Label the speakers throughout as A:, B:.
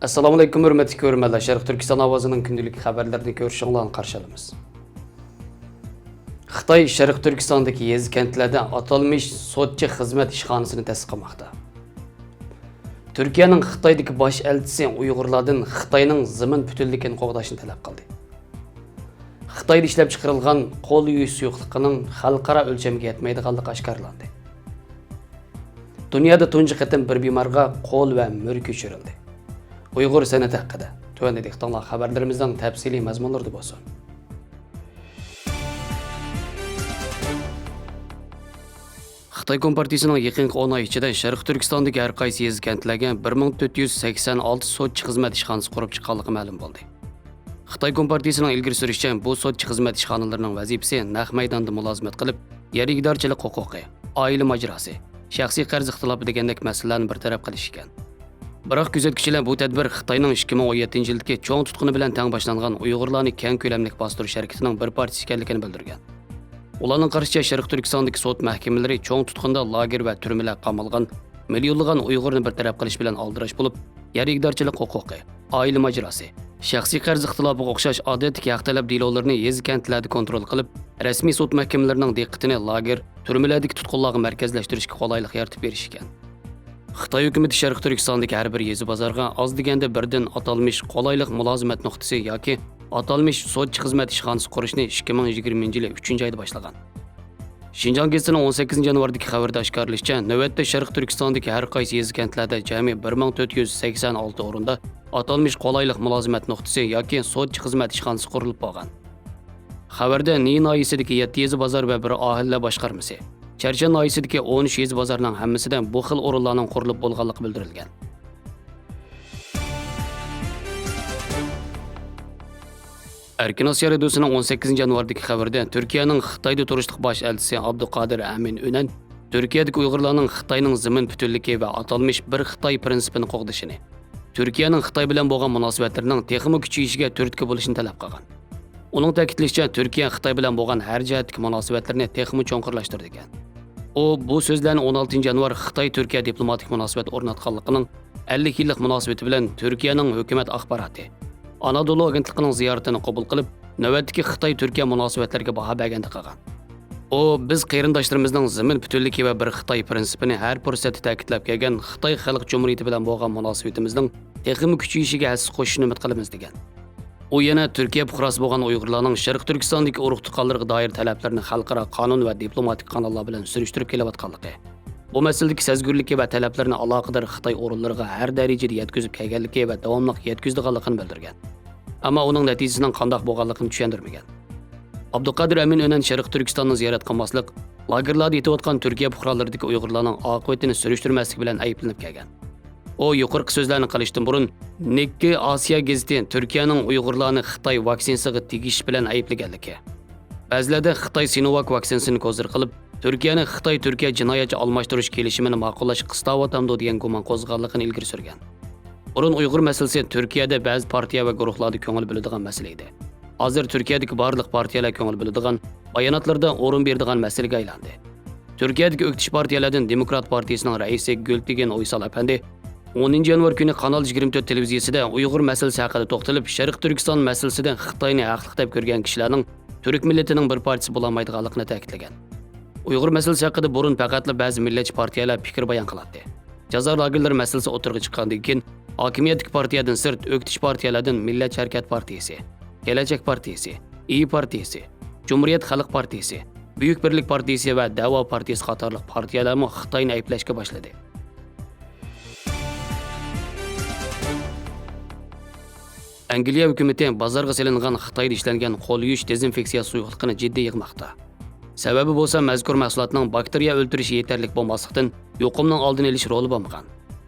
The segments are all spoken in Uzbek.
A: Assalomu alaykum hurmatli ko'ruvchilar. Sharq Turkiston ovozining kundalik xabarlarini ko'rishinglarni qarshi olamiz. Xitoy Sharq Turkistondagi yezi kentlarda atalmish sotchi xizmat ishxonasini ta'sis qilmoqda. Turkiyaning Xitoydagi bosh elchisi Uyg'urlardan Xitoyning zamin butunligini qo'g'dashni talab qildi. Xitoyda ishlab chiqarilgan qo'l yuvish suyuqligining xalqaro o'lchamga yetmaydiganligi oshkorlandi. Dunyoda tunji qatim bir bemorga qo'l va mur ko'chirildi. Uyg'ur san'ati haqida tuvandagi xabarlarimizdan tafsiliy mazmunlarda bo'lsin. Xitoy Kompartiyasining yaqinqi 10 oy ichida Sharq Turkistondagi har qaysi yez kentlarga 1486 sotchi xizmat ishxonasi qurib chiqqanligi ma'lum bo'ldi. Xitoy Kompartiyasining ilgari surishicha, bu sotchi xizmat ishxonalarining vazifasi naq maydonda mulozimat qilib, yer igdorchilik huquqi, oila majrosi, shaxsiy qarz ixtilofi degandek masalalarni bartaraf qilish ekan. Biroq kuzatuvchilar bu tadbir Xitoyning 2017-yildagi cho'ng tutquni bilan teng boshlangan Uyg'urlarni keng ko'lamli bostirish harakatining bir partiyasi ekanligini bildirgan. Ularning qarashicha Sharq Turkistondagi sud mahkamalari cho'ng tutqunda lager va turmalar qamalgan millionlagan Uyg'urni bartaraf qilish bilan aldirash bo'lib, yer igdorchilik huquqi, oila majrosi, shaxsiy qarz ixtilofiga o'xshash odatdagi haq talab delovlarini yez kentlarda kontrol qilib, rasmiy sud mahkamalarining diqqatini lager, turmalardagi tutqunlarga markazlashtirishga qulaylik yaratib berish ekan. Xitoy hukumati Sharq Turkistondagi har bir yezi bozorga oz deganda birdan atalmish qolaylik mulozimat nuqtasi yoki atalmish sotchi xizmat ishxonasi qurishni 2020-yil 3-oyda boshlagan. Xinjiang gazetining 18-yanvardagi xabarda oshkorlanishicha, navbatda Sharq Turkistondagi har qaysi yezi kentlarda jami 1486 o'rinda atalmish qolaylik mulozimat nuqtasi yoki sotchi xizmat ishxonasi qurilib bo'lgan. Xabarda Ni noyisidagi 7 yezi bozor va bir ahilla boshqarmasi, Charchan noyisidagi 13 yezi bozorning hammasidan bu xil o'rinlarning qurilib bo'lganligi bildirilgan. Erkin Osiyo radiosuning 18-yanvardagi xabarida Turkiyaning Xitoyda turishliq bosh elchisi Abduqodir Amin Unan Turkiyadagi Uyg'urlarning Xitoyning zamin butunligi va atalmish bir Xitoy prinsipini qo'g'dishini, Turkiyaning Xitoy bilan bo'lgan munosabatlarining texnik kuchayishiga turtki bo'lishini talab qilgan. Uning ta'kidlashicha, Turkiya Xitoy bilan bo'lgan har jihatdagi munosabatlarni texnik cho'nqirlashtirdi ekan. U bu so'zlarni 16-yanvar Xitoy-Turkiya diplomatik munosabat o'rnatganligining 50 yillik munosabati bilan Turkiyaning hukumat axboroti Anadolu agentligining ziyoratini qabul qilib, navbatdagi Xitoy-Turkiya munosabatlariga baho berganda qilgan. U biz qarindoshlarimizning zamin butunligi va bir Xitoy prinsipini har fursatda ta'kidlab kelgan Xitoy Xalq Jumhuriyati bilan bo'lgan munosabatimizning texnik kuchayishiga hassa qo'shishni umid qilamiz degan. U yana Turkiya fuqarosi bo'lgan Uyg'urlarning Sharq Turkistondagi urug' tuqqanlariga doir talablarini xalqaro qonun va diplomatik kanallar bilan surishtirib kelayotganligi, bu masaladagi sezgurligi va talablarni aloqador Xitoy o'rinlariga har darajada yetkazib kelganligi va davomli yetkazdiganligini bildirgan. Ammo uning natijasining qanday bo'lganligini tushuntirmagan. Abduqodir Amin Unan Sharq Turkistonni ziyorat qilmaslik, lagerlarda yetayotgan Turkiya fuqarolaridagi Uyg'urlarning oqibatini surishtirmaslik bilan ayblanib kelgan. O yuqorqi so'zlarni qilishdan burun Nikki Osiyo gazeti Turkiyaning Uyg'urlarni Xitoy vaksinasiga tegish bilan ayblaganligi, ba'zilarda Xitoy Sinovac vaksinasini ko'zir qilib, Turkiyani Xitoy-Turkiya jinoyatchi almashtirish kelishimini ma'qullash qistovotandi degan gumon qo'zg'alligini ilgari surgan. Burun Uyg'ur masalasi Turkiyada ba'zi partiya va guruhlarda ko'ngil bo'ladigan masala edi. Hozir Turkiyadagi barliq partiyalar ko'ngil bo'ladigan, bayonotlarda o'rin beradigan masalaga aylandi. Turkiyadagi o'ktish partiyalardan Demokrat partiyasining raisi Gultekin Uysal apandi 10-yanvar kuni Kanal 24 televiziyasida Uyg'ur masalasi haqida to'xtalib, Sharq Turkiston masalasida Xitoyni haqliq deb ko'rgan kishilarning Turk millatining bir partiyasi bo'lolmaydiganligini ta'kidlagan. Uyg'ur masalasi haqida burun faqatla ba'zi millatchi partiyalar fikr bayon qiladi. Jazo lagerlari masalasi o'tirg'i chiqqandan keyin hokimiyatdagi partiyadan sirt o'ktish partiyalardan Millatchi harakat partiyasi, Kelajak partiyasi, İyi partiyasi, Cumhuriyet Xalq partiyasi, Buyuk birlik partiyasi va Da'vo partiyasi qatorliq partiyalarni Xitoyni ayblashga boshladi. Angliya hukumati bozorga solingan Xitoyda ishlangan qo'l yuvish dezinfeksiya suyuqligini jiddiy yig'moqda. Sababi bo'lsa, mazkur mahsulotning bakteriya o'ldirishi yetarli bo'lmaslikdan yuqumning oldini olish roli bo'lmagan,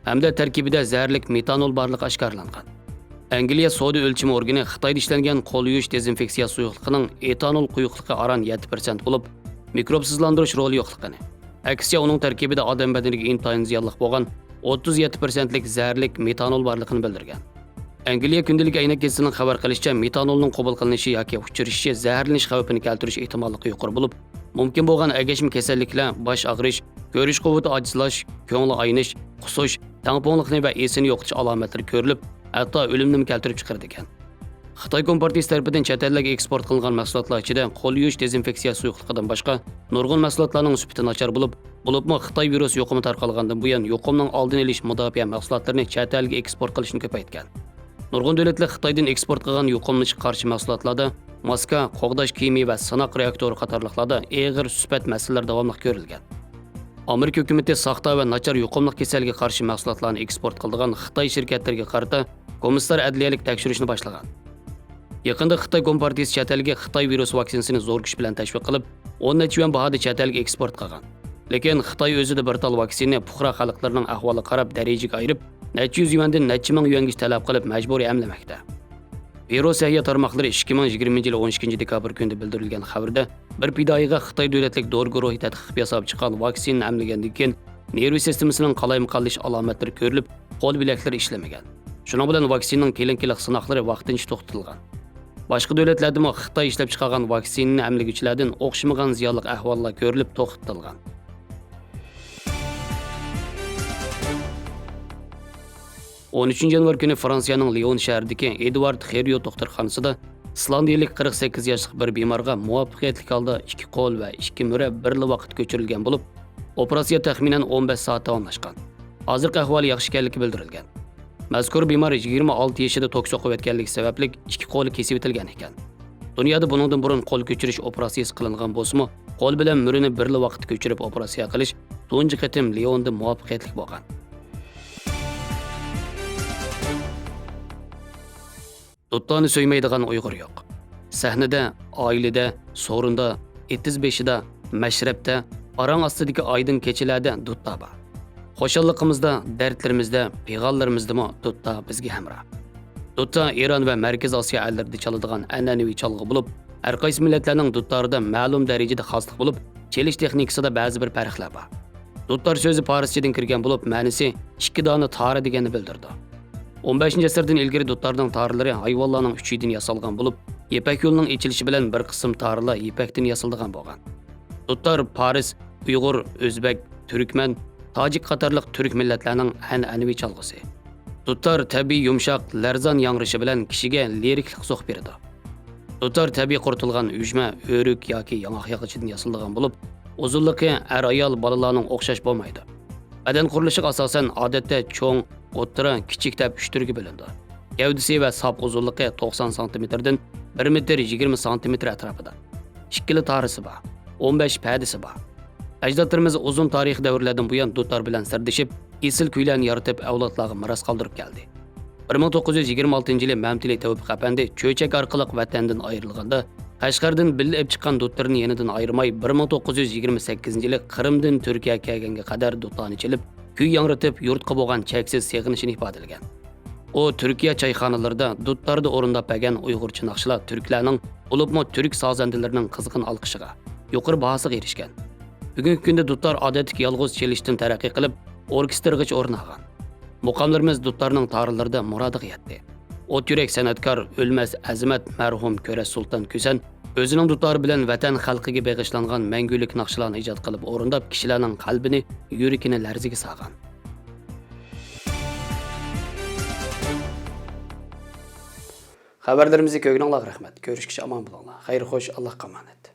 A: hamda tarkibida zaharlik metanol borligi oshkorlangan. Angliya savdo o'lchimi organi Xitoyda ishlangan qo'l yuvish dezinfeksiya suyuqligining etanol quyuqligi aran 7% bo'lib, mikrobsizlantirish roli yo'qligini, aksiya uning tarkibida odam badaniga intayin ziyonli bo'lgan 37%lik zaharlik metanol borligini bildirgan. Angliya kundalik aynak gazetining xabar qilishicha, metanolning qabul qilinishi yoki uchirishishi zaharlanish xavfini keltirish ehtimolligi yuqori bo'lib, mumkin bo'lgan agashma kasalliklar, bosh og'rish, ko'rish quvvati ojizlash, ko'ngli aynish, qusish, tamponlikni va esini yo'qotish alomatlari ko'rilib, hatto o'limni keltirib chiqardi ekan. Xitoy Kompartiyasi tarafidan chet ellarga eksport qilingan mahsulotlar ichida qo'l yuvish dezinfeksiya suyuqligidan boshqa nurg'un mahsulotlarning sifati nachar bo'libmi Xitoy virus yuqumi tarqalgandan buyon yuqumning oldini olish mudofaa mahsulotlarini chet elga eksport qilishni ko'paytgan. Nurg'un davlatlar Xitoydan eksport qilgan yuqumga qarshi mahsulotlarda maska, qo'g'dash kiyimi va sinoq reaktori qatorliqlarda og'ir sifat masalalar davomli ko'rilgan. Amerika hukumati saxta va nachar yuqumli kasalga qarshi mahsulotlarni eksport qiladigan Xitoy shirkatlariga qarata komissar adliyalik tekshirishni boshlagan. Yaqinda Xitoy Kompartiyasi chet elga Xitoy virus vaksinasini zo'r kuch bilan tashviq qilib, 10 necha yuan bahada chet elga eksport qilgan. Lekin Xitoy o'zida bir tal vaksinani puxra xalqlarning ahvoliga qarab darajaga ayirib, necha yuz yuandan necha ming yuanga talab qilib majburiy emlamoqda. Virusiyya tarmoqlari 2020 yil 12 dekabr kunida bildirilgan xabarda bir pidoyiga Xitoy davlatlik dori guruhi tadqiq yasab chiqqan vaksinani emlagandan keyin nerv sistemasining qalaymiqanlish alomatlari ko'rilib, qo'l bilaklari ishlamagan. Shuning bilan vaksinaning keyingi sinoqlari vaqtincha to'xtatilgan. Boshqa davlatlarda Xitoy ishlab chiqargan vaksinani emlaguvchilardan o'xshamagan ziyonli ahvollar ko'rilib to'xtatilgan. 13 yanvar kuni Fransiyaning Lyon shahridagi Edward Xeriot doktorxonasida Islandiyalik 48 yoshli bir bemorga muvaffaqiyatli holda 2 qo'l va 2 mura birli vaqt ko'chirilgan bo'lib, operatsiya taxminan 15 soat davomlashgan. Hozirgi ahvoli yaxshi ekanligi bildirilgan. Mazkur bemor 26 yoshida toks o'qib o'tganligi sababli 2 qo'li kesib o'tilgan ekan. Dunyoda buningdan burun qo'l ko'chirish operatsiyasi qilingan bo'lsa-mu, qo'l bilan murini birli vaqt ko'chirib operatsiya qilish tunji qatim Lyonda muvaffaqiyatli bo'lgan. Duttani söymaydigan Uyg'ur yo'q. Sahnada, oilada, so'rinda, etiz beshida, mashrabda, arang ostidagi oydin kechalarda dutta bor. Xo'shalligimizda, dardlarimizda, pig'onlarimizda dutta bizga hamroh. Dutta Eron va Markaz Osiyo ellarida chaladigan an'anaviy chalg'i bo'lib, har qaysi millatlarning dutlarida ma'lum darajada xoslik bo'lib, chelish texnikasida ba'zi bir farqlar bor. Duttar so'zi farschadan kirgan bo'lib, ma'nosi ikki dona tori deganini bildirdi. 15-asrdan ilgari dutlarning torlari hayvonlarning uchidan yasalgan bo'lib, Ipak yo'lining ochilishi bilan bir qism torlar ipakdan yasalgan bo'lgan. Dutlar Paris, Uyg'ur, O'zbek, Turkman, Tojik qatorliq turk millatlarning an'anaviy chalg'isi. Dutlar tabiiy yumshoq, larzon yangrashi bilan kishiga liriklik so'q beradi. Dutlar tabiiy quritilgan uyushma, o'rik yoki yong'oq yog'ichidan yasalgan bo'lib, uzunligi ayol bolalarning o'xshash bo'lmaydi. Badan qurilishiga asosan odatda cho'ng, o'ttira, kichik deb 3 turga bo'lindi. Gavdasi va sop uzunligi 90 sm dan 1 metr 20 sm atrofida. Ikkili tarisi bor, 15 padisi bor. Ajdodlarimiz uzun tarix davrlardan buyon dutlar bilan sirdishib, esil kuylarni yaratib avlodlarga miros qoldirib keldi. 1926-yili Mamtili Tevfik apandi cho'chak orqali vatandan ayrilganda, Qashqardan bilib chiqqan dutlarni yenidan ayirmay 1928-yili Qrimdan Turkiyaga kelganga qadar dutlarni chilib, kuy yangratib yurtqa bo'lgan cheksiz seg'inishini ifodalagan. O Turkiya chayxonalarida dutlarda o'rindab bergan Uyg'urcha naqshlar turklarning, bo'libmi turk sozandalarining qizg'in olqishiga, yuqori bahosiga erishgan. Bugungi kunda dutlar odatdagi yolg'iz chelishdan taraqqiy qilib, orkestrgacha o'rin olgan. Muqomlarimiz dutlarning tarixlarida murodiga yetdi. Ot yurak san'atkor O'lmas Azimat marhum Ko'ras Sulton Kusan o'zining dutlari bilan vatan xalqiga bag'ishlangan mangulik naqshlarni ijod qilib, o'rindab kishilarning qalbini, yuragini larziga solgan. Xabarlarimizga ko'ngilingizga rahmat. Ko'rishguncha omon bo'linglar. Xayr xo'sh, Allohga omonat.